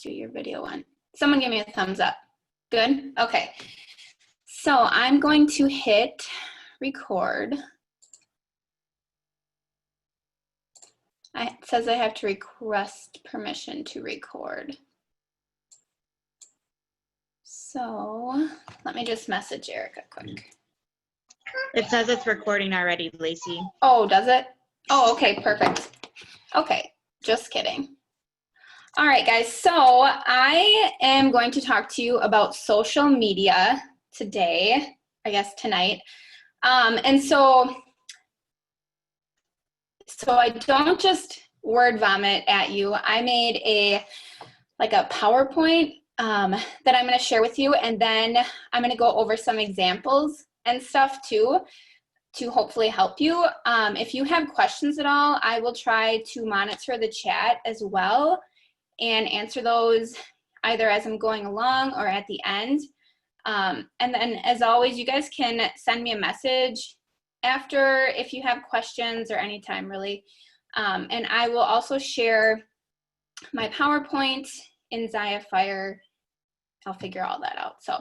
do your video one. Someone give me a thumbs up. Good? Okay. So I'm going to hit record. It says I have to request permission to record. So let me just message Erica quick. It says it's recording already, Lacey. Oh, does it? Oh, okay, perfect. Okay, just kidding. All right, guys, so I am going to talk to you about social media today, I guess tonight. And so I don't just word vomit at you. I made a PowerPoint that I'm going to share with you, and then I'm going to go over some examples and stuff too to hopefully help you. If you have questions at all, I will try to monitor the chat as well and answer those either as I'm going along or at the end. And then as always, you guys can send me a message after if you have questions or anytime really. And I will also share my PowerPoint in Fire. I'll figure all that out. So,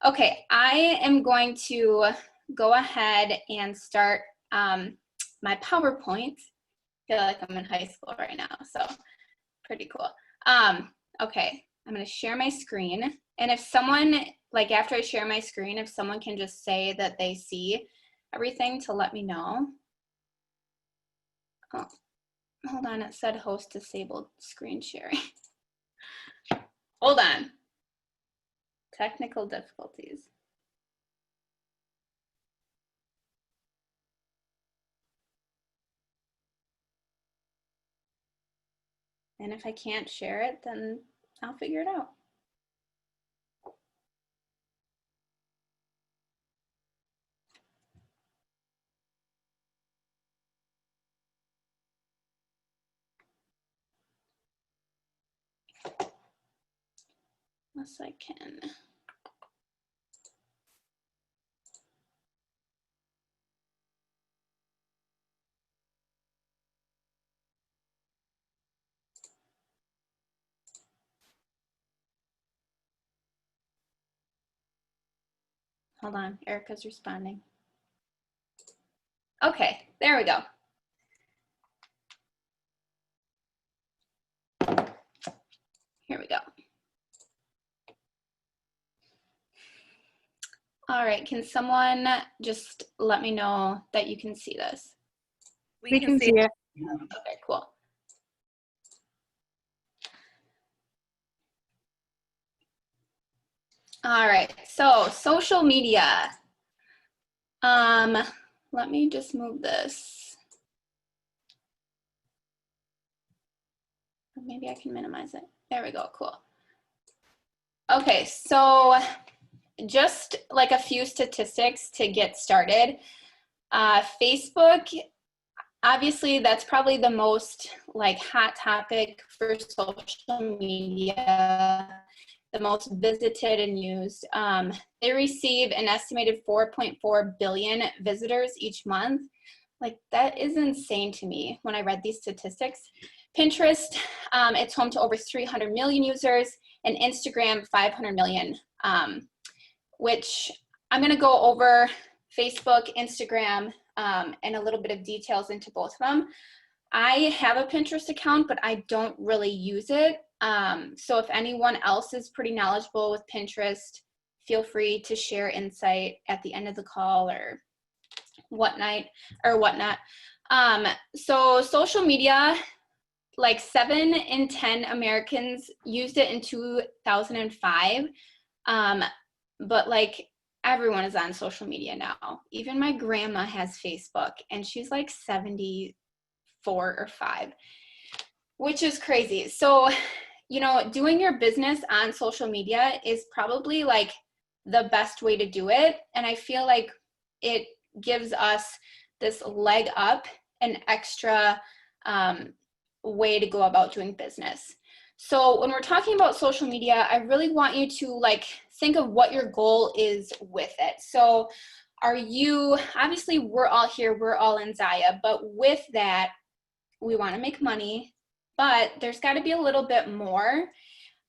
okay, I am going to go ahead and start my PowerPoint. I feel like I'm in high school right now, so pretty cool. Okay, I'm gonna share my screen. And if someone, after I share my screen, if someone can just say that they see everything to let me know. Oh, hold on, it said host disabled screen sharing. Hold on. Technical difficulties. And if I can't share it, then I'll figure it out. Unless I can. Hold on, Erica's responding. Okay, there we go. Here we go. All right, can someone just let me know that you can see this? We can see it. Okay, cool. All right, so social media. Let me just move this. Maybe I can minimize it. There we go, cool. Okay, so just a few statistics to get started. Facebook, obviously that's probably the most hot topic for social media, the most visited and used. They receive an estimated 4.4 billion visitors each month. That is insane to me when I read these statistics. Pinterest, it's home to over 300 million users, and Instagram 500 million, which I'm gonna go over Facebook, Instagram, and a little bit of details into both of them. I have a Pinterest account, but I don't really use it. So if anyone else is pretty knowledgeable with Pinterest, feel free to share insight at the end of the call or whatnot. So social media, 7 in 10 Americans used it in 2005. But everyone is on social media now. Even my grandma has Facebook, and she's 74 or 5, which is crazy. So, doing your business on social media is probably the best way to do it. And I feel like it gives us this leg up, an extra way to go about doing business. So when we're talking about social media, I really want you to think of what your goal is with it. So obviously we're all here, we're all in Zaya, but with that, we want to make money, but there's got to be a little bit more.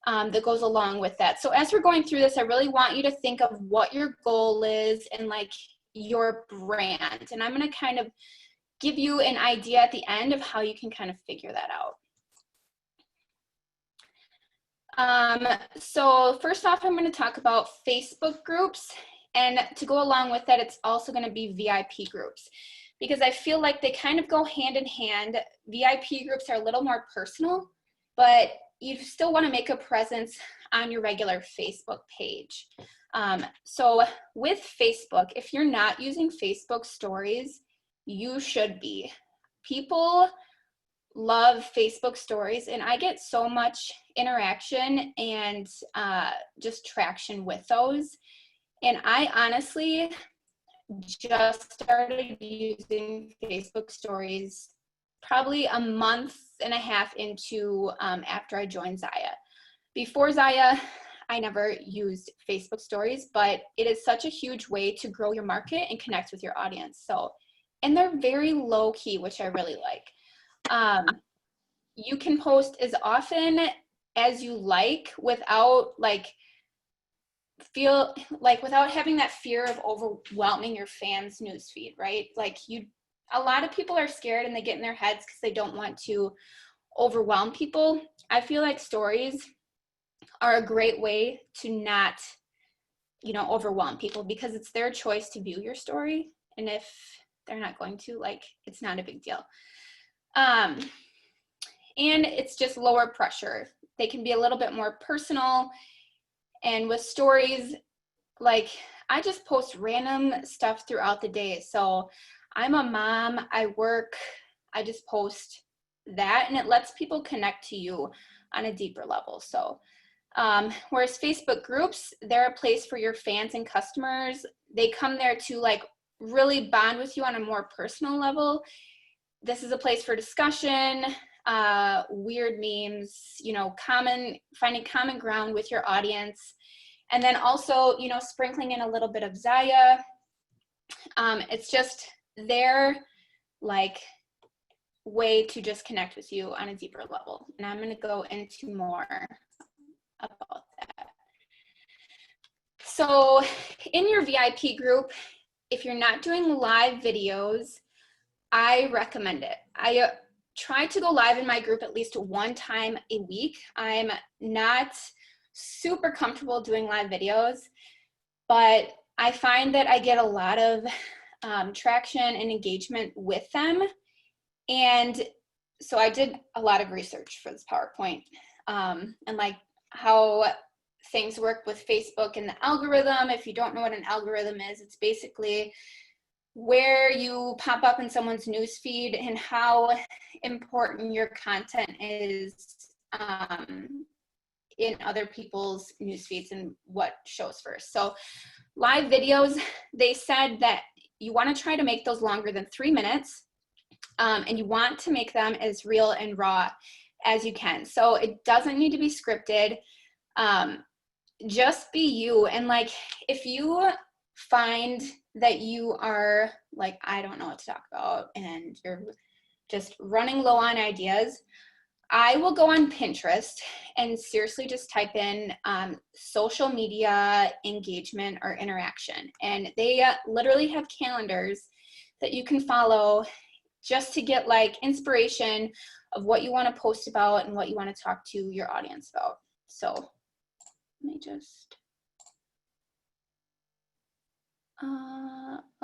that goes along with that. So as we're going through this, I really want you to think of what your goal is and like your brand. And I'm going to kind of give you an idea at the end of how you can kind of figure that out. So first off, I'm going to talk about Facebook groups, and to go along with that, it's also going to be VIP groups, because I feel like they kind of go hand in hand. VIP groups are a little more personal, but you still want to make a presence on your regular Facebook page. So with Facebook, if you're not using Facebook stories, you should be. People love Facebook stories, and I get so much interaction and just traction with those. And I honestly just started using Facebook stories probably a month and a half into after I joined Zaya. Before Zaya, I never used Facebook stories, but it is such a huge way to grow your market and connect with your audience. So, and they're very low key, which I really like. You can post as often as you like without without having that fear of overwhelming your fans' newsfeed, right? Like a lot of people are scared and they get in their heads because they don't want to overwhelm people. I feel like stories are a great way to not, overwhelm people, because it's their choice to view your story. And if they're not going to, it's not a big deal. And it's just lower pressure. They can be a little bit more personal. And with stories, I just post random stuff throughout the day. So I'm a mom, I work, I just post that, and it lets people connect to you on a deeper level. So whereas Facebook groups, they're a place for your fans and customers. They come there to really bond with you on a more personal level. This is a place for discussion, weird memes, finding common ground with your audience. And then also, sprinkling in a little bit of Zaya. It's just their way to just connect with you on a deeper level. And I'm going to go into more about that. So in your VIP group, if you're not doing live videos, I recommend it. I try to go live in my group at least one time a week. I'm not super comfortable doing live videos, but I find that I get a lot of traction and engagement with them. And so I did a lot of research for this PowerPoint and how things work with Facebook and the algorithm. If you don't know what an algorithm is, it's basically where you pop up in someone's newsfeed and how important your content is in other people's newsfeeds and what shows first. So live videos, they said that you want to try to make those longer than 3 minutes, and you want to make them as real and raw as you can. So it doesn't need to be scripted. Just be you. And if you find that you are I don't know what to talk about and you're just running low on ideas, I will go on Pinterest and seriously just type in social media engagement or interaction. And they literally have calendars that you can follow just to get inspiration of what you want to post about and what you want to talk to your audience about. So let me just,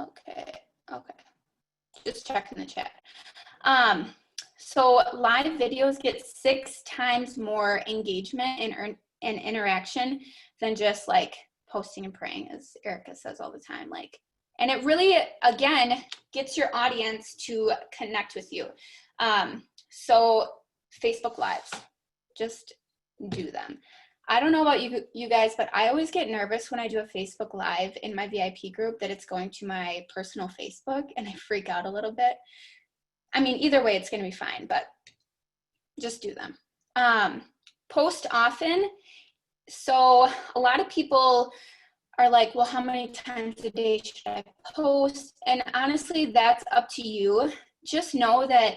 okay. Just checking the chat. So live videos get 6 times more engagement and interaction than just posting and praying, as Erica says all the time. And it really, again, gets your audience to connect with you. So Facebook Lives, just do them. I don't know about you guys, but I always get nervous when I do a Facebook Live in my VIP group that it's going to my personal Facebook, and I freak out a little bit. I mean, either way, it's going to be fine, but just do them. Post often. So a lot of people are like, well, how many times a day should I post? And honestly, that's up to you. Just know that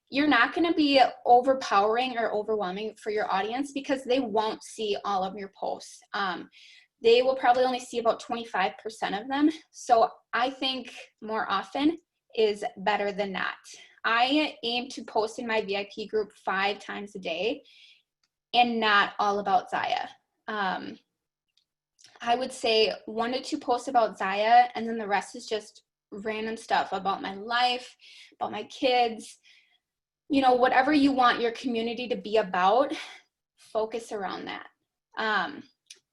you're not going to be overpowering or overwhelming for your audience because they won't see all of your posts. They will probably only see about 25% of them. So I think more often is better than not. I aim to post in my VIP group 5 times a day and not all about Zaya. I would say 1 to 2 posts about Zaya, and then the rest is just random stuff about my life, about my kids, you know, whatever you want your community to be about, focus around that.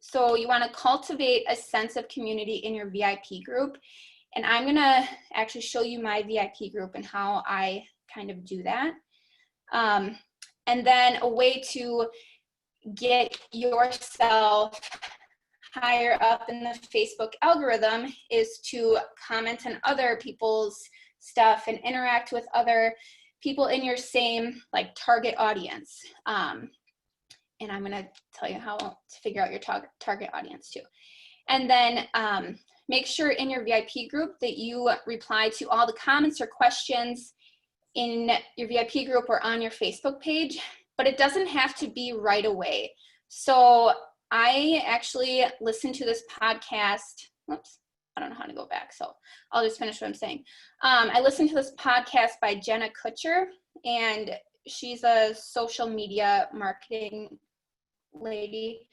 So you want to cultivate a sense of community in your VIP group. And I'm going to actually show you my VIP group and how I kind of do that. And then a way to get yourself higher up in the Facebook algorithm is to comment on other people's stuff and interact with other people in your same like target audience. And I'm gonna tell you how to figure out your target audience too. And then make sure in your VIP group that you reply to all the comments or questions in your VIP group or on your Facebook page, but it doesn't have to be right away. So I actually listened to this podcast. Whoops, I don't know how to go back, so I'll just finish what I'm saying. I listened to this podcast by Jenna Kutcher, and she's a social media marketing lady.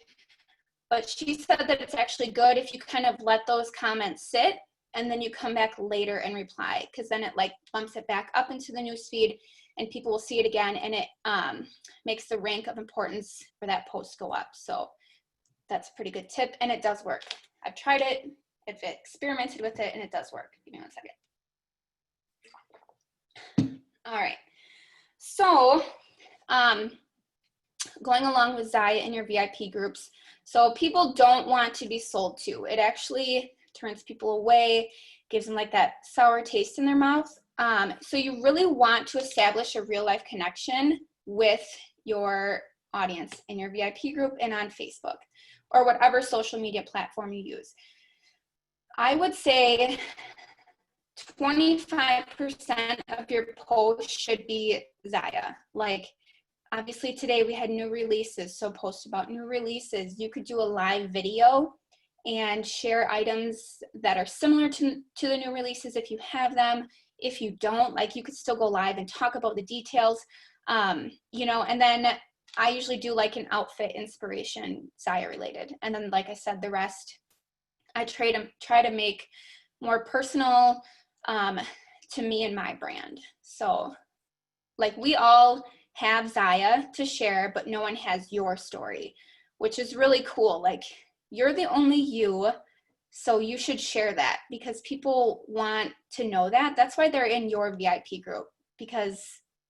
But she said that it's actually good if you kind of let those comments sit and then you come back later and reply, because then it like bumps it back up into the newsfeed and people will see it again, and it makes the rank of importance for that post go up. So that's a pretty good tip, and it does work. I've tried it, I've experimented with it, and it does work. Give me 1 second. All right, so going along with Zaya in your VIP groups, so people don't want to be sold to. It actually turns people away, gives them like that sour taste in their mouth. So you really want to establish a real life connection with your audience in your VIP group and on Facebook or whatever social media platform you use. I would say 25% of your post should be Zaya. Like, obviously today we had new releases, so post about new releases. You could do a live video and share items that are similar to the new releases if you have them. If you don't, like, you could still go live and talk about the details, you know, and then I usually do like an outfit inspiration, Zaya related. And then, like I said, the rest, I try to make more personal to me and my brand. So like, we all have Zaya to share, but no one has your story, which is really cool. Like, you're the only you, so you should share that because people want to know that. That's why they're in your VIP group, because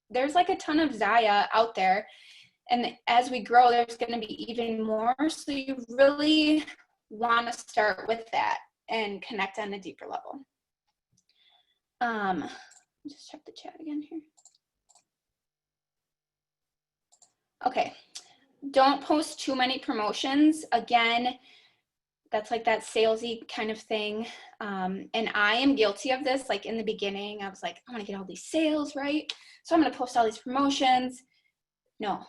there's like a ton of Zaya out there, and as we grow, there's going to be even more. So you really want to start with that and connect on a deeper level. Just check the chat again here. Okay, don't post too many promotions. Again, that's like that salesy kind of thing. And I am guilty of this. Like, in the beginning, I was like, I want to get all these sales, right? So I'm going to post all these promotions. No.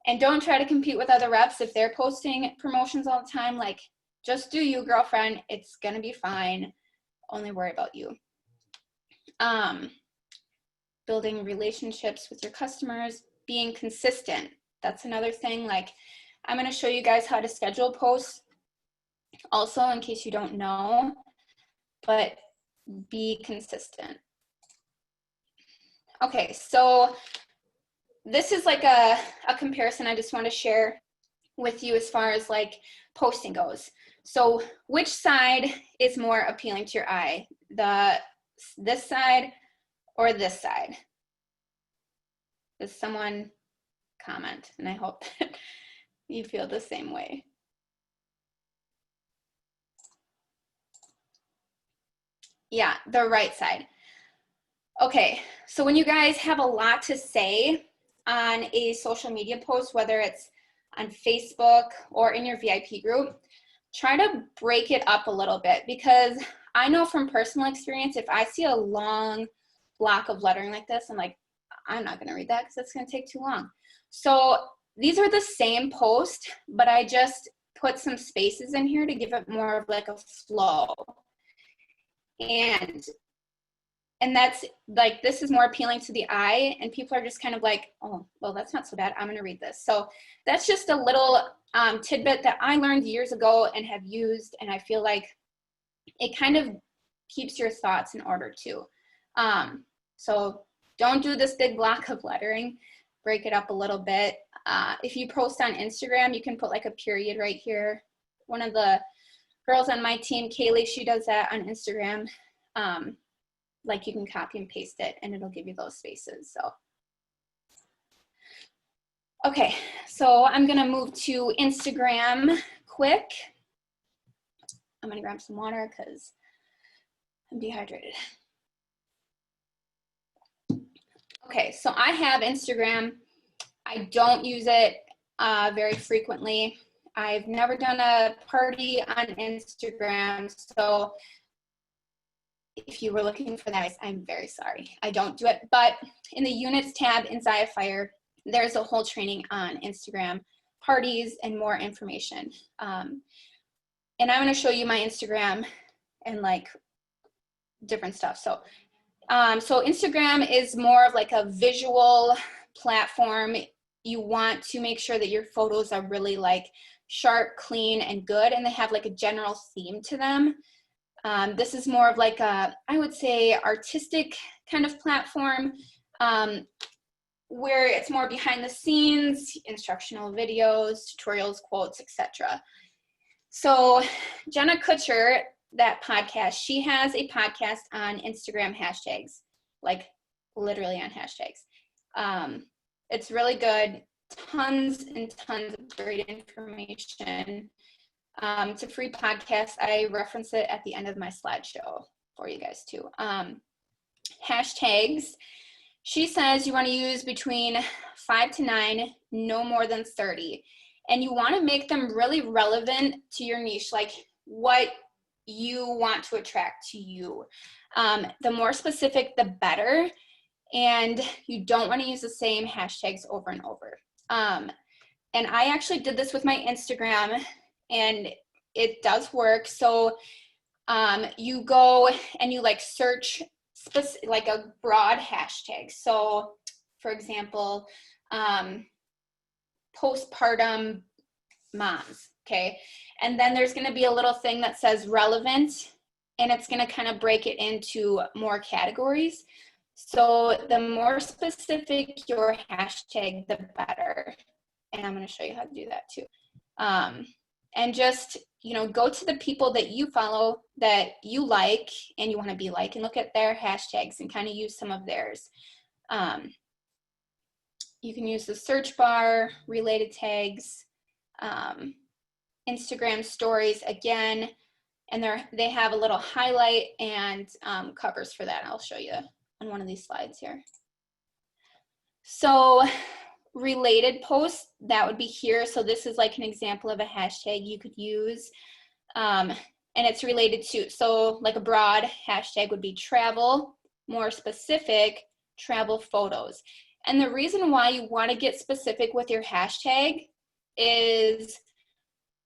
And don't try to compete with other reps if they're posting promotions all the time. Like, just do you, girlfriend. It's going to be fine. Only worry about you. Building relationships with your customers, being consistent. That's another thing. Like, I'm going to show you guys how to schedule posts also, in case you don't know, but be consistent. Okay, so this is like a comparison I just want to share with you as far as like posting goes. So which side is more appealing to your eye? This side or this side? Does someone comment? And I hope that you feel the same way. Yeah, the right side. Okay, so when you guys have a lot to say on a social media post, whether it's on Facebook or in your VIP group, try to break it up a little bit, because I know from personal experience, if I see a long block of lettering like this, I'm like, I'm not going to read that because that's going to take too long. So these are the same post, but I just put some spaces in here to give it more of like a flow. And that's like, this is more appealing to the eye, and people are just kind of like, oh, well, that's not so bad. I'm going to read this. So that's just a little tidbit that I learned years ago and have used, and I feel like it kind of keeps your thoughts in order too. So don't do this big block of lettering. Break it up a little bit. If you post on Instagram, you can put like a period right here. One of the girls on my team, Kaylee, she does that on Instagram. Like you can copy and paste it and it'll give you those spaces. So, okay, so I'm gonna move to Instagram quick. I'm gonna grab some water because I'm dehydrated. Okay, so I have Instagram. I don't use it very frequently. I've never done a party on Instagram, so if you were looking for that, I'm very sorry. I don't do it, but in the units tab in Fire, there's a whole training on Instagram parties and more information. And I'm gonna show you my Instagram and like different stuff. So Instagram is more of like a visual platform. You want to make sure that your photos are really like sharp, clean, and good, and they have like a general theme to them. This is more of like a, I would say, artistic kind of platform where it's more behind the scenes, instructional videos, tutorials, quotes, etc. So Jenna Kutcher, that podcast, she has a podcast on Instagram hashtags, like literally on hashtags. It's really good, tons and tons of great information. It's a free podcast. I reference it at the end of my slideshow for you guys too. Hashtags. She says you want to use between 5 to 9, no more than 30. And you want to make them really relevant to your niche, like what you want to attract to you. The more specific, the better. And you don't want to use the same hashtags over and over. And I actually did this with my Instagram, and it does work. So you go and you like search like a broad hashtag. So for example, postpartum moms, okay? And then there's gonna be a little thing that says relevant, and it's gonna kind of break it into more categories. So the more specific your hashtag, the better. And I'm gonna show you how to do that too. And just, you know, go to the people that you follow, that you like and you want to be like, and look at their hashtags and kind of use some of theirs. You can use the search bar, related tags, Instagram stories again, and they have a little highlight and covers for that. I'll show you on one of these slides here. So related posts, that would be here. So this is like an example of a hashtag you could use, and it's related to, so like a broad hashtag would be travel, more specific, travel photos. And the reason why you want to get specific with your hashtag is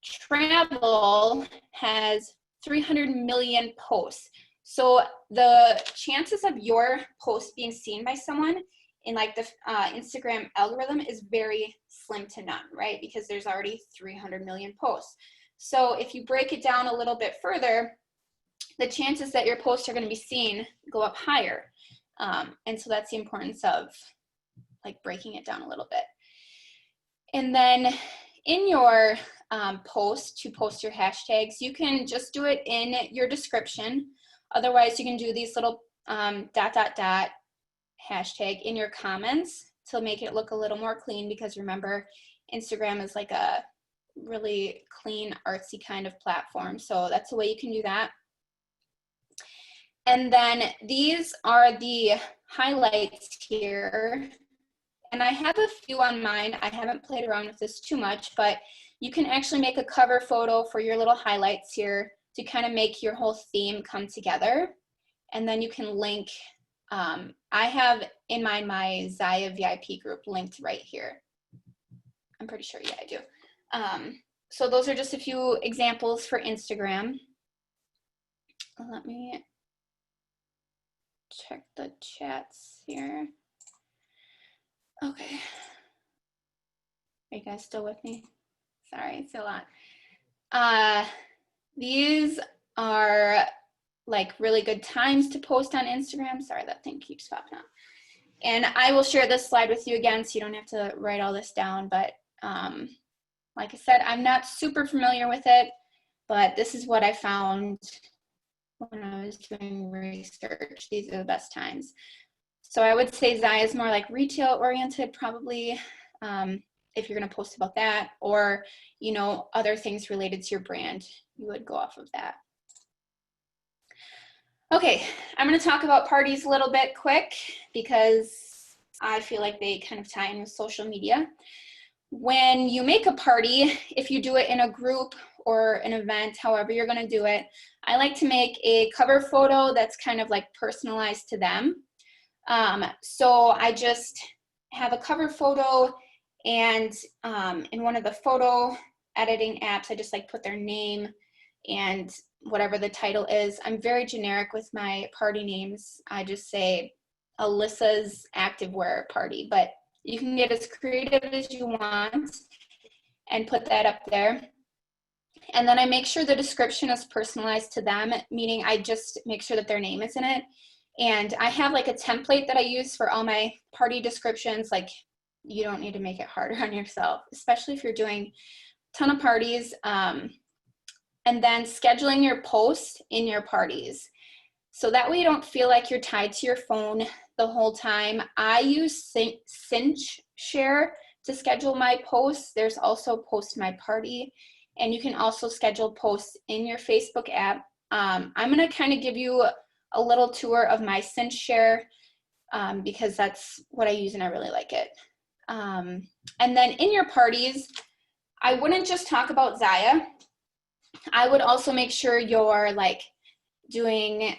travel has 300 million posts. So the chances of your post being seen by someone in like the Instagram algorithm is very slim to none, right? Because there's already 300 million posts. So if you break it down a little bit further, the chances that your posts are going to be seen go up higher. And so that's the importance of like breaking it down a little bit. And then in your post, to post your hashtags, you can just do it in your description. Otherwise, you can do these little ... hashtag in your comments to make it look a little more clean, because remember, Instagram is like a really clean, artsy kind of platform. So that's a way you can do that. And then these are the highlights here. And I have a few on mine. I haven't played around with this too much, but you can actually make a cover photo for your little highlights here to kind of make your whole theme come together. And then you can link I have in my Zaya VIP group linked right here. I'm pretty sure, yeah, I do. So those are just a few examples for Instagram. Let me check the chats here. Okay. Are you guys still with me? Sorry, it's a lot. These are like really good times to post on Instagram. Sorry, that thing keeps popping up. And I will share this slide with you again so you don't have to write all this down. But like I said, I'm not super familiar with it, but this is what I found when I was doing research. These are the best times. So I would say Zaya is more like retail oriented probably, if you're going to post about that, or, you know, other things related to your brand, you would go off of that. Okay, I'm going to talk about parties a little bit quick because I feel like they kind of tie in with social media. When you make a party, if you do it in a group or an event, however you're going to do it, I like to make a cover photo that's kind of like personalized to them. So I just have a cover photo, and in one of the photo editing apps, I just like put their name and whatever the title is. I'm very generic with my party names. I just say Alyssa's activewear party, but you can get as creative as you want and put that up there. And then I make sure the description is personalized to them, meaning I just make sure that their name is in it. And I have like a template that I use for all my party descriptions. Like, you don't need to make it harder on yourself, especially if you're doing a ton of parties. And then scheduling your posts in your parties. So that way you don't feel like you're tied to your phone the whole time. I use Cinch Share to schedule my posts. There's also Post My Party, and you can also schedule posts in your Facebook app. I'm gonna kind of give you a little tour of my Cinch Share because that's what I use and I really like it. And then in your parties, I wouldn't just talk about Zaya. I would also make sure you're like doing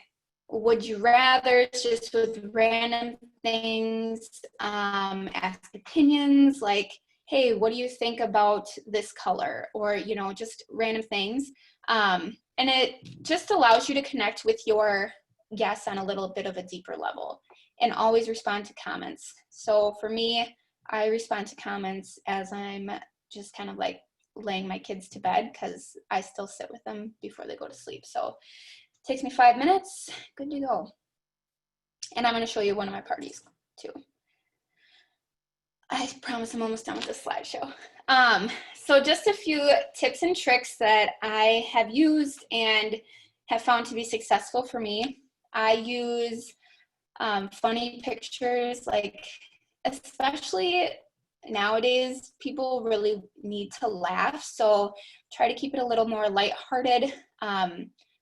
would you rather, just with random things, ask opinions like, hey, what do you think about this color? Or, you know, just random things. And it just allows you to connect with your guests on a little bit of a deeper level, and always respond to comments. So for me, I respond to comments as I'm just kind of like laying my kids to bed, because I still sit with them before they go to sleep. So it takes me 5 minutes, good to go. And I'm going to show you one of my parties too. I promise I'm almost done with this slideshow. So just a few tips and tricks that I have used and have found to be successful for me. I use funny pictures, like especially nowadays, people really need to laugh. So try to keep it a little more lighthearted.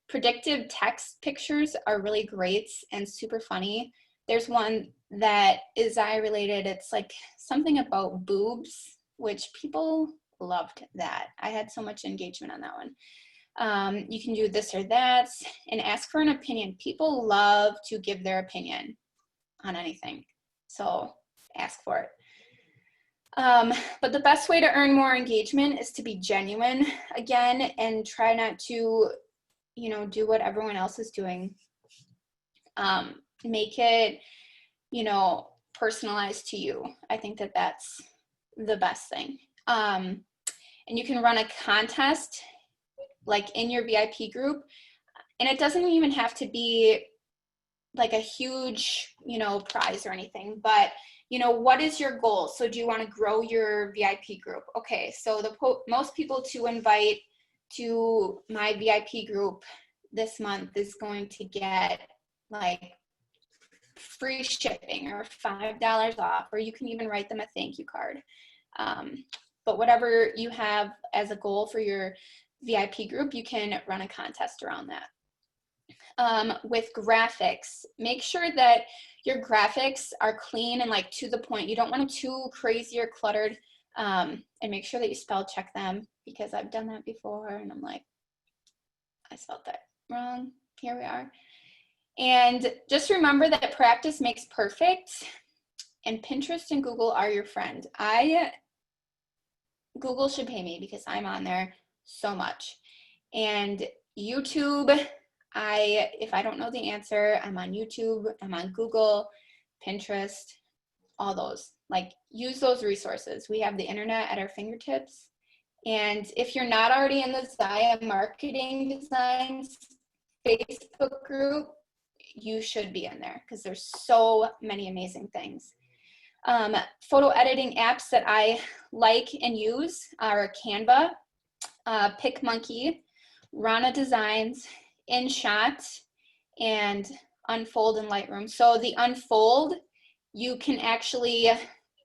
Predictive text pictures are really great and super funny. There's one that is Zaya related. It's like something about boobs, which people loved that. I had so much engagement on that one. You can do this or that and ask for an opinion. People love to give their opinion on anything, so ask for it. But the best way to earn more engagement is to be genuine again, and try not to, you know, do what everyone else is doing. Make it, you know, personalized to you. I think that that's the best thing. And you can run a contest like in your VIP group, and it doesn't even have to be like a huge, you know, prize or anything, but you know, what is your goal? So do you want to grow your VIP group? Okay, so the most people to invite to my VIP group this month is going to get like free shipping or $5 off, or you can even write them a thank you card. But whatever you have as a goal for your VIP group, you can run a contest around that. With graphics, make sure that your graphics are clean and like to the point. You don't want it too crazy or cluttered, and make sure that you spell check them, because I've done that before and I'm like, I spelled that wrong. Here we are. And just remember that practice makes perfect, and Pinterest and Google are your friend. Google should pay me because I'm on there so much. And YouTube, if I don't know the answer, I'm on YouTube, I'm on Google, Pinterest, all those. Like, use those resources. We have the internet at our fingertips. And if you're not already in the Zaya Marketing Designs Facebook group, you should be in there because there's so many amazing things. Photo editing apps that I like and use are Canva, PicMonkey, Rana Designs, InShot, and Unfold in Lightroom. So the Unfold, you can actually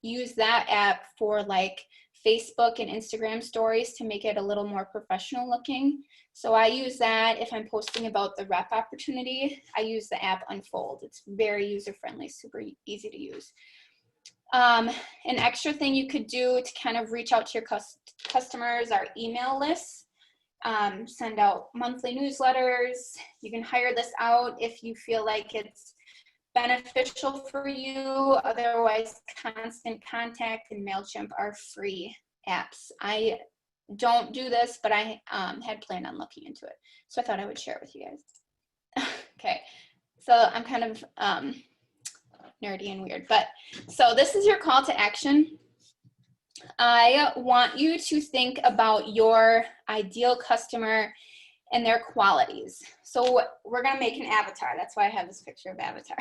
use that app for like Facebook and Instagram stories to make it a little more professional looking. So I use that if I'm posting about the rep opportunity. I use the app Unfold. It's very user-friendly, super easy to use. An extra thing you could do to kind of reach out to your customers are email lists. Send out monthly newsletters. You can hire this out if you feel like it's beneficial for you. Otherwise, Constant Contact and MailChimp are free apps. I don't do this, but I had planned on looking into it. So I thought I would share it with you guys. Okay, so I'm kind of nerdy and weird, but so this is your call to action. I want you to think about your ideal customer and their qualities. So we're gonna make an avatar. That's why I have this picture of Avatar.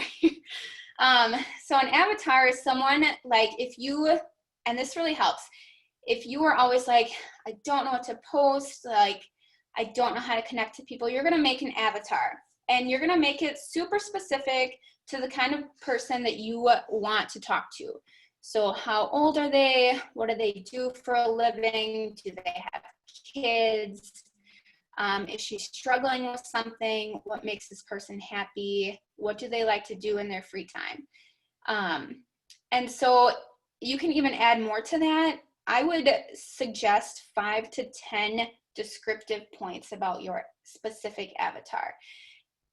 So an avatar is someone like if you, and this really helps, if you are always like, I don't know what to post, like I don't know how to connect to people, you're gonna make an avatar and you're gonna make it super specific to the kind of person that you want to talk to. So how old are they? What do they do for a living? Do they have kids? Is she struggling with something? What makes this person happy? What do they like to do in their free time? And so you can even add more to that. I would suggest 5 to 10 descriptive points about your specific avatar.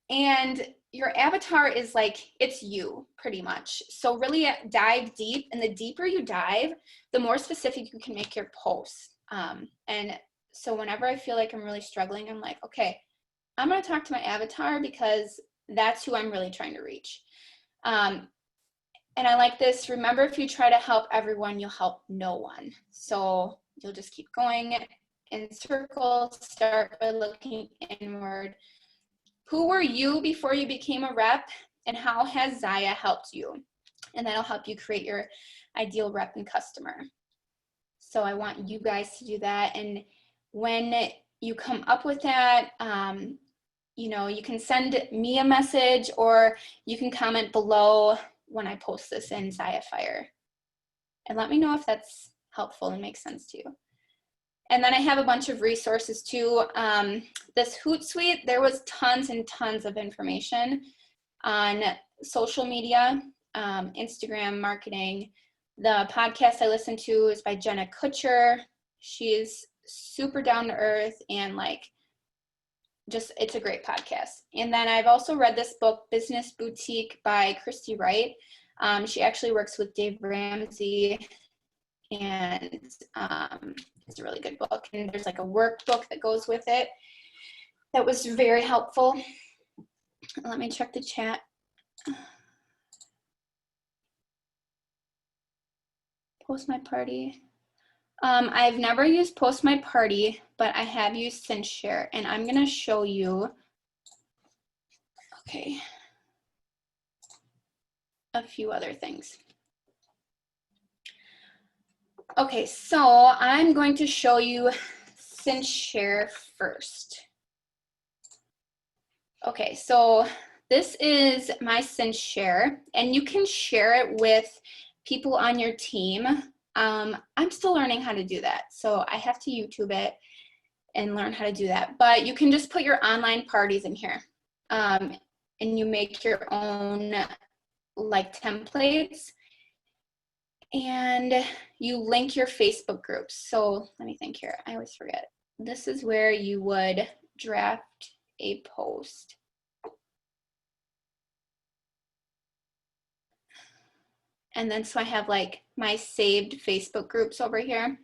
And your avatar is like, it's you pretty much. So really dive deep, and the deeper you dive, the more specific you can make your posts. And so whenever I feel like I'm really struggling, I'm like, okay, I'm gonna talk to my avatar because that's who I'm really trying to reach. And I like this, remember, if you try to help everyone, you'll help no one. So you'll just keep going in circles, start by looking inward. Who were you before you became a rep, and how has Zaya helped you? And that'll help you create your ideal rep and customer. So I want you guys to do that. And when you come up with that, you know, you can send me a message or you can comment below when I post this in Zaya Fire. And let me know if that's helpful and makes sense to you. And then I have a bunch of resources too. This Hootsuite, there was tons and tons of information on social media, Instagram marketing. The podcast I listen to is by Jenna Kutcher. She is super down to earth and like, just, it's a great podcast. And then I've also read this book, Business Boutique by Christy Wright. She actually works with Dave Ramsey, and it's a really good book. And there's like a workbook that goes with it that was very helpful. Let me check the chat. Post My Party. I've never used Post My Party, but I have used SendShare, and I'm gonna show you, okay, a few other things. Okay, so I'm going to show you SendShare first. Okay, so this is my SendShare, and you can share it with people on your team. I'm still learning how to do that, so I have to YouTube it and learn how to do that. But you can just put your online parties in here, and you make your own like templates, and you link your Facebook groups. So let me think here. I always forget. This is where you would draft a post. And then so I have like my saved Facebook groups over here.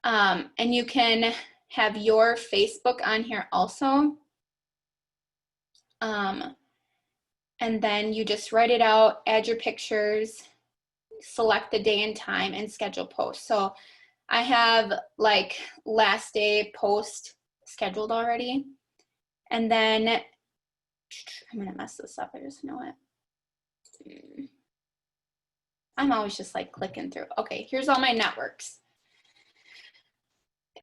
And you can have your Facebook on here also. And then you just write it out, add your pictures, select the day and time, and schedule posts. So I have like last day post scheduled already. And then I'm gonna mess this up, I just know it. I'm always just like clicking through. Okay, here's all my networks.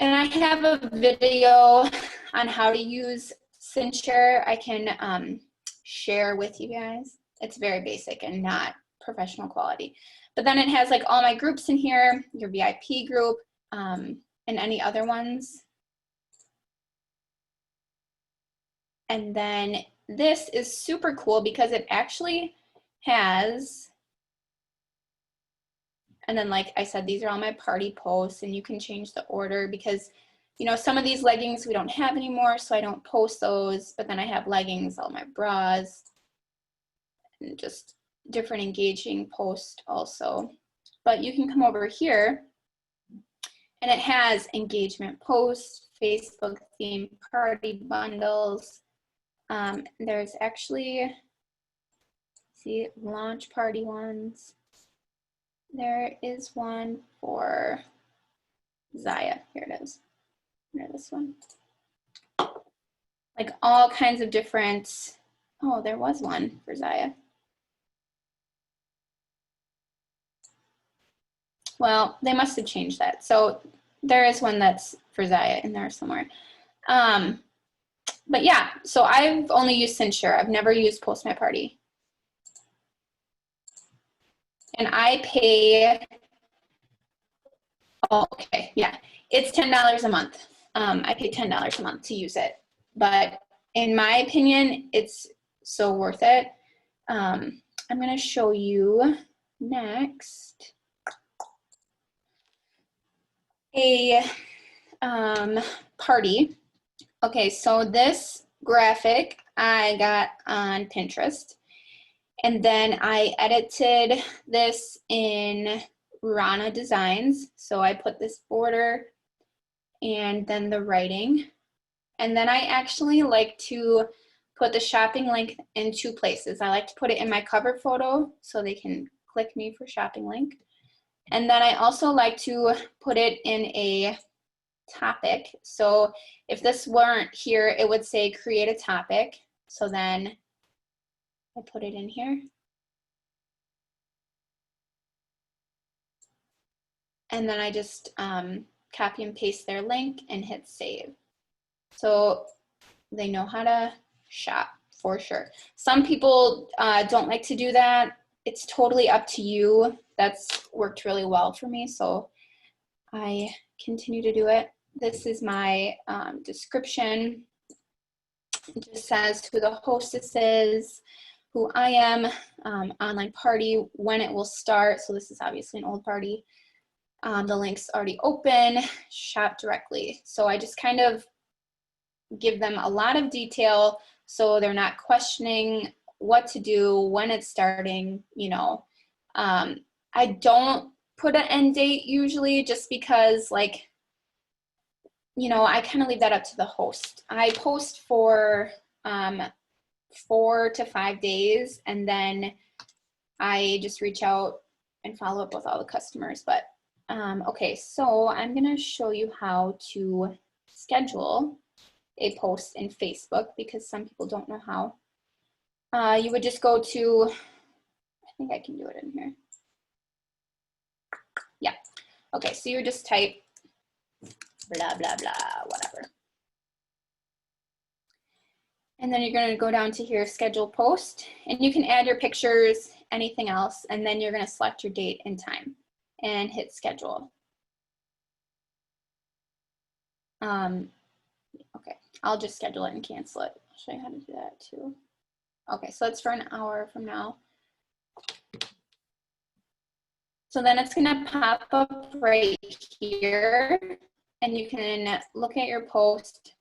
And I have a video on how to use Cinshare. I can share with you guys. It's very basic and not professional quality. But then it has like all my groups in here, your VIP group, and any other ones. And then this is super cool because it actually has, and then like I said, these are all my party posts, and you can change the order because, you know, some of these leggings we don't have anymore, so I don't post those, but then I have leggings, all my bras, and just different engaging posts also. But you can come over here, and it has engagement posts, Facebook theme party bundles. There's actually, see, launch party ones. There is one for Zaya. Here it is. Here, this one. Like all kinds of different, oh, there was one for Zaya. Well, they must have changed that. So there is one that's for Zaya in there somewhere. But yeah, so I've only used Cinshare. I've never used Post My Party. And I pay, oh, okay, yeah, it's $10 a month. I pay $10 a month to use it. But in my opinion, it's so worth it. I'm gonna show you next a party. Okay, so this graphic I got on Pinterest, and then I edited this in Rana Designs. So I put this border and then the writing. And then I actually like to put the shopping link in two places. I like to put it in my cover photo so they can click me for shopping link. And then I also like to put it in a topic. So if this weren't here, it would say create a topic. So then I put it in here. And then I just copy and paste their link and hit save. So they know how to shop for sure. Some people don't like to do that. It's totally up to you. That's worked really well for me, so I continue to do it. This is my description. It just says who the hostess is, who I am, online party, when it will start. So this is obviously an old party. The link's already open, shop directly. So I just kind of give them a lot of detail so they're not questioning what to do, when it's starting, you know. I don't put an end date usually just because, like, you know, I kind of leave that up to the host. I post for 4 to 5 days, and then I just reach out and follow up with all the customers. But okay, so I'm gonna show you how to schedule a post in Facebook because some people don't know how. You would just go to, I think I can do it in here. Yeah, okay, so you would just type blah, blah, blah, whatever. And then you're gonna go down to here, schedule post, and you can add your pictures, anything else, and then you're gonna select your date and time and hit schedule. Okay, I'll just schedule it and cancel it. I'll show you how to do that too. Okay, so it's for an hour from now. So then it's gonna pop up right here, and you can look at your post.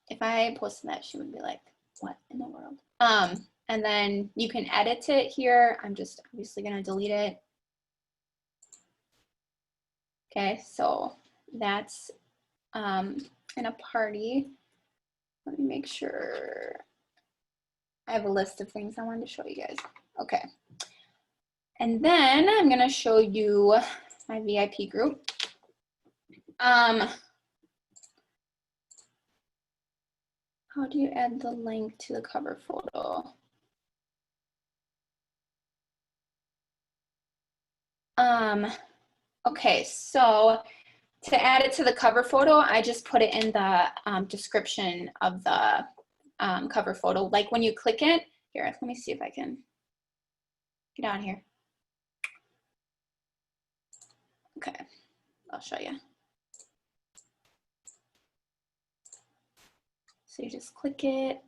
If I posted that, she would be like, what in the world? and then you can edit it here. I'm just obviously going to delete it. Okay, so that's in a party. Let me make sure I have a list of things I wanted to show you guys. Okay. And then I'm going to show you my VIP group. How do you add the link to the cover photo? Okay, so to add it to the cover photo, I just put it in the description of the cover photo. Like when you click it, here, let me see if I can get out of here. Okay, I'll show you. So you just click it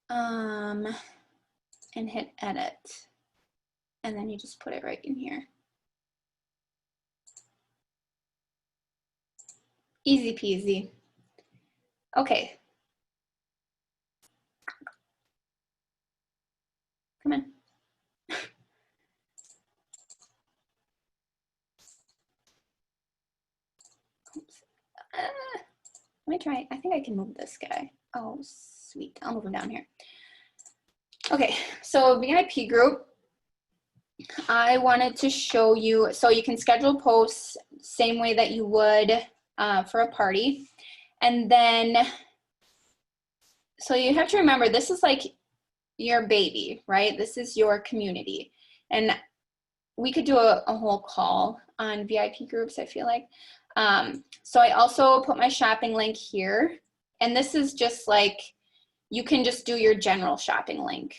and hit edit. And then you just put it right in here. Easy peasy. Okay. Come on. Oops. Let me try. I think I can move this guy. Oh, sweet. I'll move him down here. Okay, so VIP group. I wanted to show you, so you can schedule posts same way that you would for a party. And then, so you have to remember, this is like your baby, right? This is your community. And we could do a whole call on VIP groups, I feel like. So I also put my shopping link here. And this is just like, you can just do your general shopping link.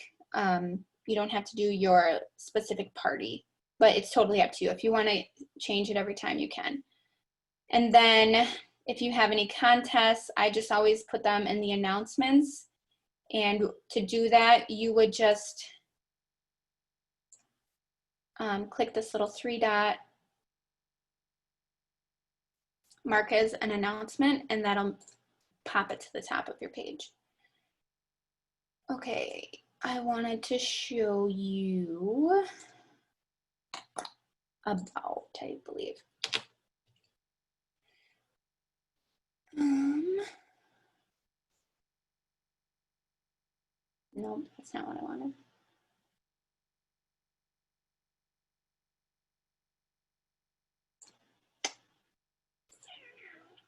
You don't have to do your specific party, but it's totally up to you. If you want to change it every time, you can. And then if you have any contests, I just always put them in the announcements. And to do that, you would just click this little 3-dot, mark as an announcement, and that'll pop it to the top of your page. Okay, I wanted to show you about, I believe. No, that's not what I wanted.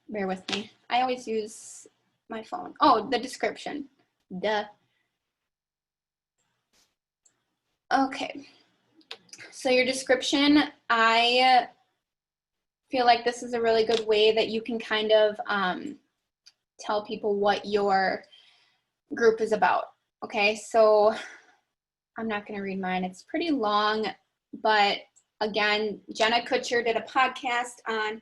Bear with me. I always use my phone. Oh, the description. Duh. Okay. So your description, I feel like this is a really good way that you can kind of tell people what your group is about. Okay, so I'm not going to read mine. It's pretty long, but again, Jenna Kutcher did a podcast on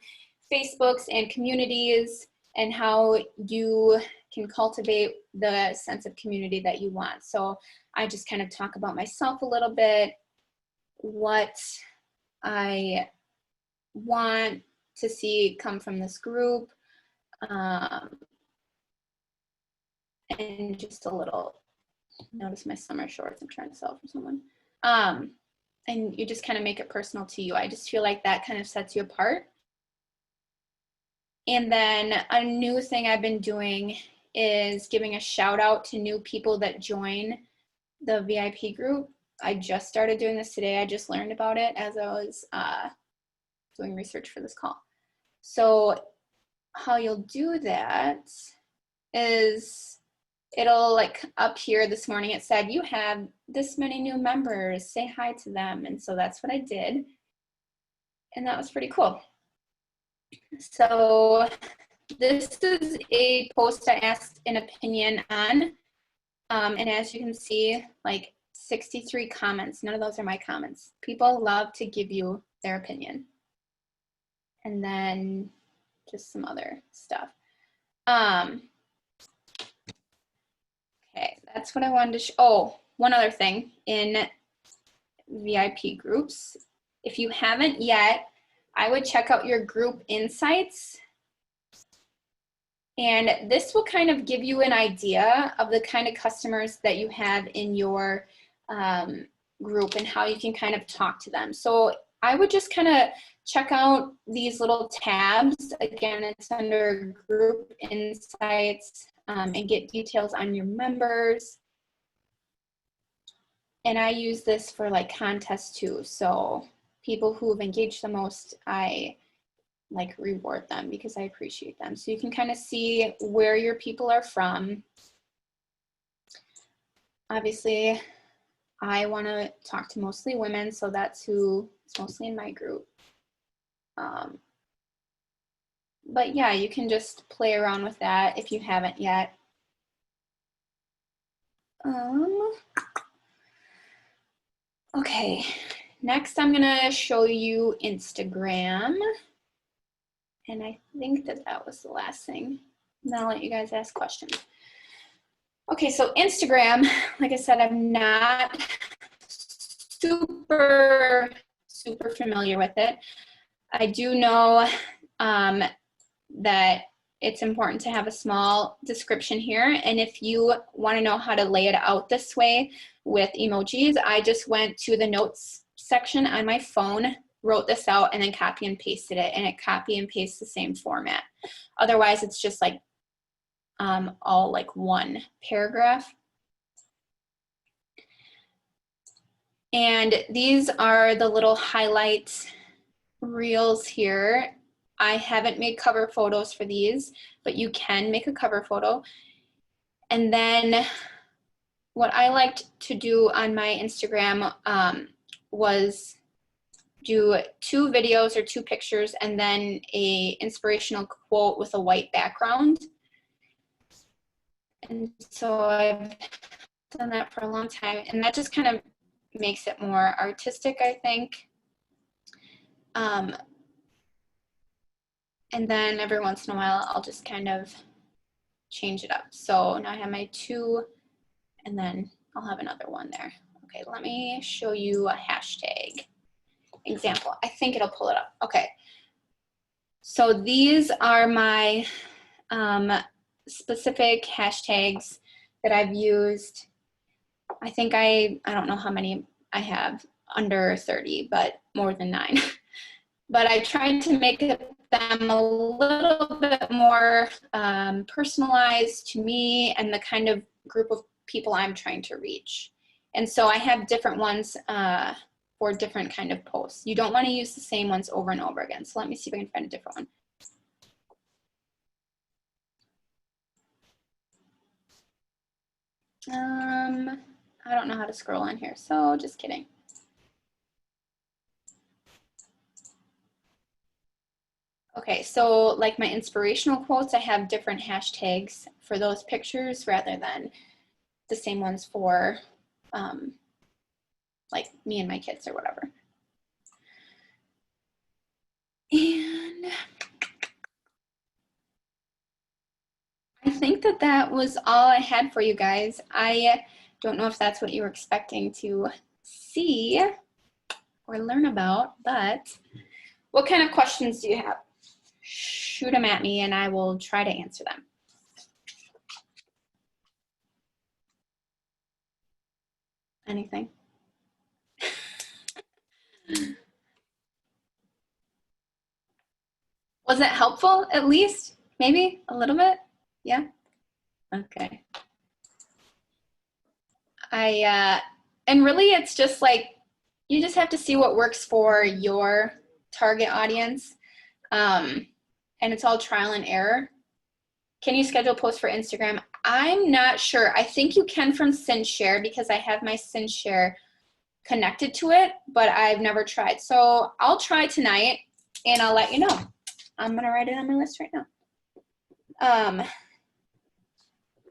Facebooks and communities and how you can cultivate the sense of community that you want. So I just kind of talk about myself a little bit, what I want to see come from this group, and just a little, notice my summer shorts I'm trying to sell for someone. And you just kind of make it personal to you. I just feel like that kind of sets you apart. And then a new thing I've been doing is giving a shout out to new people that join the VIP group. I just started doing this today. I just learned about it as I was doing research for this call. So how you'll do that is it'll like up here this morning, it said, you have this many new members, say hi to them. And so that's what I did. And that was pretty cool. So this is a post I asked an opinion on. And as you can see, like 63 comments. None of those are my comments. People love to give you their opinion. And then just some other stuff. Okay, that's what I wanted to show. Oh, one other thing in VIP groups. If you haven't yet, I would check out your group insights. And this will kind of give you an idea of the kind of customers that you have in your group and how you can kind of talk to them. So I would just kind of check out these little tabs. Again, it's under group insights, and get details on your members. And I use this for like contests too. So people who have engaged the most, I like reward them because I appreciate them. So you can kind of see where your people are from. Obviously, I want to talk to mostly women, so that's who is mostly in my group. But yeah, you can just play around with that if you haven't yet. Okay, next I'm gonna show you Instagram. And I think that that was the last thing. And then I'll let you guys ask questions. Okay, so Instagram, like I said, I'm not super familiar with it. I do know that it's important to have a small description here. And if you want to know how to lay it out this way with emojis, I just went to the notes section on my phone, wrote this out, and then copy and pasted it, and it copy and pastes the same format. Otherwise, it's just like all like one paragraph. And these are the little highlight reels here. I haven't made cover photos for these, but you can make a cover photo. And then what I liked to do on my Instagram was do 2 videos or 2 pictures and then a inspirational quote with a white background. And so I've done that for a long time, and that just kind of makes it more artistic, I think. And then every once in a while, I'll just kind of change it up. So now I have my 2, and then I'll have another one there. Okay, let me show you a hashtag example. I think it'll pull it up. Okay. So these are my specific hashtags that I've used. I think I don't know how many I have, under 30, but more than 9. But I tried to make them a little bit more personalized to me and the kind of group of people I'm trying to reach. And so I have different ones for different kind of posts. You don't want to use the same ones over and over again. So let me see if I can find a different one. I don't know how to scroll on here, so just kidding. Okay, so like my inspirational quotes, I have different hashtags for those pictures rather than the same ones for like me and my kids or whatever. And I think that that was all I had for you guys. I don't know if that's what you were expecting to see or learn about, but what kind of questions do you have? Shoot them at me and I will try to answer them. Anything? Was it helpful at least? Maybe a little bit? Yeah? Okay. And really it's just like, you just have to see what works for your target audience. And it's all trial and error. Can you schedule posts for Instagram? I'm not sure. I think you can from SendShare because I have my SendShare connected to it, but I've never tried. So I'll try tonight and I'll let you know. I'm gonna write it on my list right now.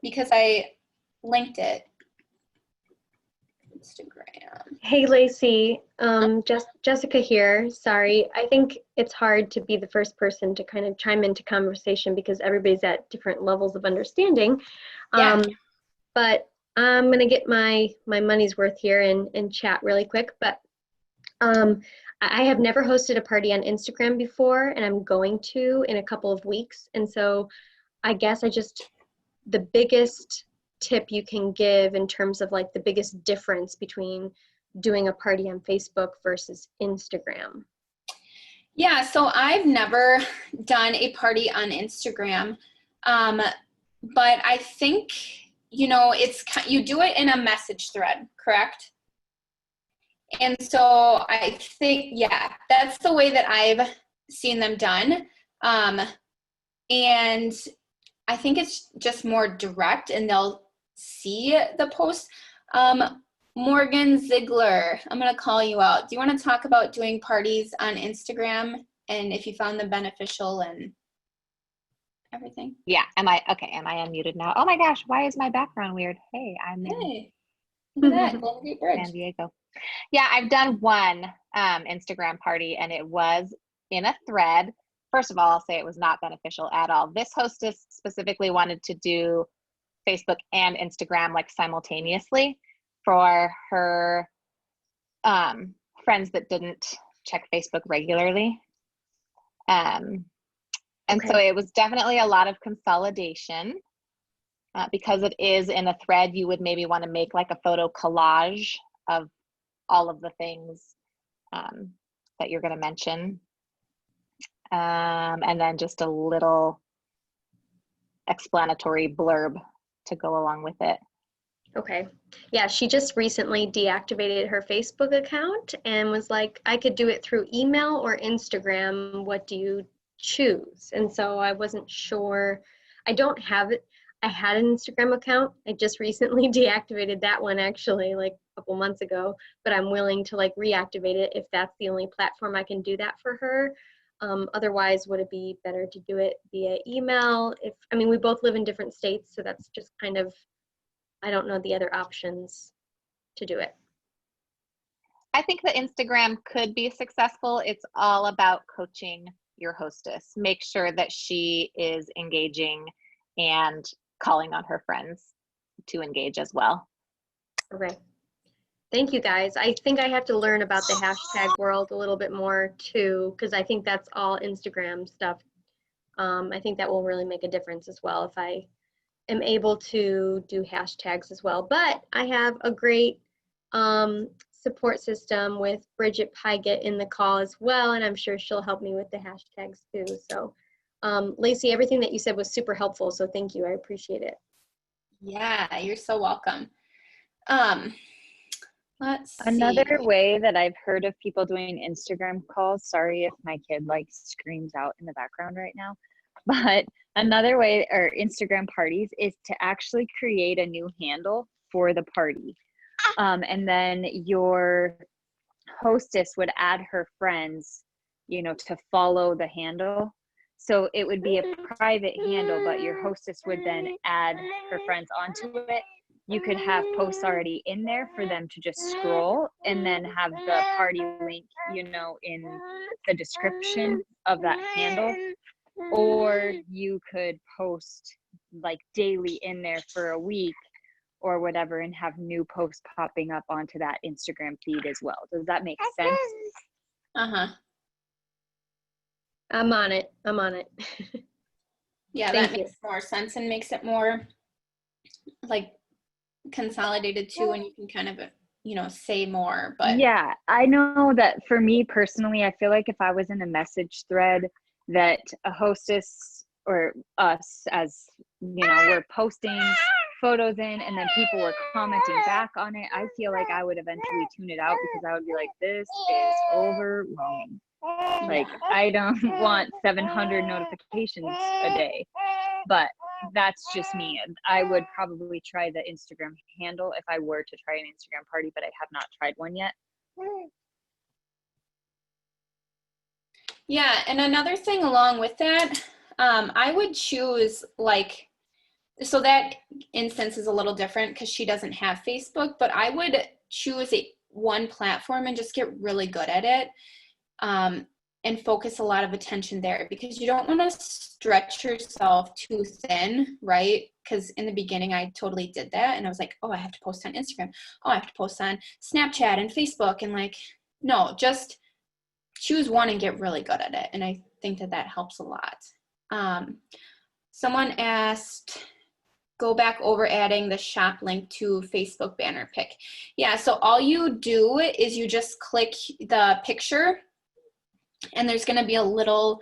Because I linked it. Instagram. Hey Lacey, Jessica here. Sorry, I think it's hard to be the first person to kind of chime into conversation because everybody's at different levels of understanding. Yeah. But I'm gonna get my money's worth here and chat really quick. But I have never hosted a party on Instagram before, and I'm going to in a couple of weeks. And so I guess the biggest tip you can give in terms of like the biggest difference between doing a party on Facebook versus Instagram. Yeah, so I've never done a party on Instagram, but I think, you know, you do it in a message thread, correct? And so I think, yeah, that's the way that I've seen them done. And I think it's just more direct and they'll see the post. Morgan Ziegler, I'm going to call you out. Do you want to talk about doing parties on Instagram and if you found them beneficial and everything? Yeah. Am I unmuted now? Oh my gosh, why is my background weird? Hey, I'm in Hey, look at that, Golden Gate Bridge. San Diego. Yeah, I've done one Instagram party and it was in a thread. First of all, I'll say it was not beneficial at all. This hostess specifically wanted to do Facebook and Instagram like simultaneously for her friends that didn't check Facebook regularly. And so it was definitely a lot of consolidation. Because it is in a thread, you would maybe want to make like a photo collage of all of the things that you're going to mention. And then just a little explanatory blurb to go along with it. Okay. Yeah, she just recently deactivated her Facebook account and was like, I could do it through email or Instagram. What do you choose? And so I wasn't sure. I don't have it. I had an Instagram account. I just recently deactivated that one actually like a couple months ago, but I'm willing to like reactivate it if that's the only platform I can do that for her. Otherwise, would it be better to do it via email? We both live in different states, so that's just kind of, I don't know the other options to do it. I think the Instagram could be successful. It's all about coaching your hostess. Make sure that she is engaging and calling on her friends to engage as well. Okay. Thank you guys. I think I have to learn about the hashtag world a little bit more too, because I think that's all Instagram stuff. I think that will really make a difference as well if I am able to do hashtags as well. But I have a great support system with Bridget Pygott in the call as well, and I'm sure she'll help me with the hashtags too. So Lacey, everything that you said was super helpful, so thank you. I appreciate it. Yeah, you're so welcome. Let's see. Another way that I've heard of people doing Instagram calls, sorry if my kid like screams out in the background right now, but another way, or Instagram parties, is to actually create a new handle for the party. And then your hostess would add her friends, to follow the handle. So it would be a private handle, but your hostess would then add her friends onto it. You could have posts already in there for them to just scroll and then have the party link, in the description of that handle. Or you could post like daily in there for a week or whatever and have new posts popping up onto that Instagram feed as well. Does that make sense? Uh-huh. I'm on it. Yeah, Thank that makes more sense and makes it more like consolidated too, and you can kind of say more. But yeah, I know that for me personally, I feel like if I was in a message thread that a hostess or us as we're posting photos in and then people were commenting back on it, I feel like I would eventually tune it out because I would be like, this is overwhelming. Like, I don't want 700 notifications a day. But that's just me. I would probably try the Instagram handle if I were to try an Instagram party, but I have not tried one yet. yeah, and another thing along with that, I would choose so that instance is a little different because she doesn't have Facebook, but I would choose one platform and just get really good at it. And focus a lot of attention there because you don't want to stretch yourself too thin, right? Because in the beginning, I totally did that. And I was like, oh, I have to post on Instagram. Oh, I have to post on Snapchat and Facebook. And no, just choose one and get really good at it. And I think that helps a lot. Someone asked, go back over adding the shop link to Facebook banner pick. Yeah, so all you do is you just click the picture and there's gonna be a little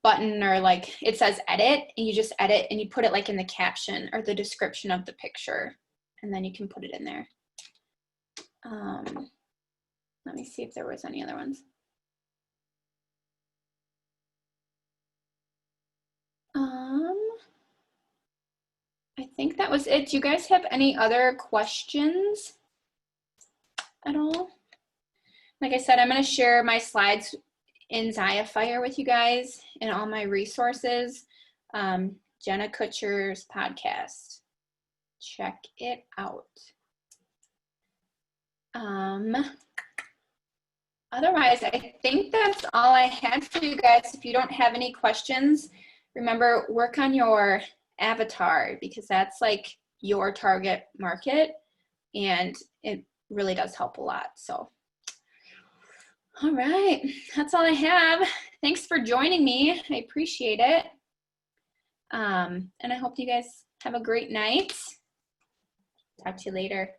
button, or like it says edit, and you just edit and you put it like in the caption or the description of the picture, and then you can put it in there. Let me see if there was any other ones. I think that was it. Do you guys have any other questions at all? Like I said, I'm going to share my slides in Ziafire with you guys and all my resources. Jenna Kutcher's podcast. Check it out. Otherwise, I think that's all I had for you guys. If you don't have any questions, remember, work on your avatar, because that's like your target market and it really does help a lot. So, all right, that's all I have. Thanks for joining me. I appreciate it. And I hope you guys have a great night. Talk to you later.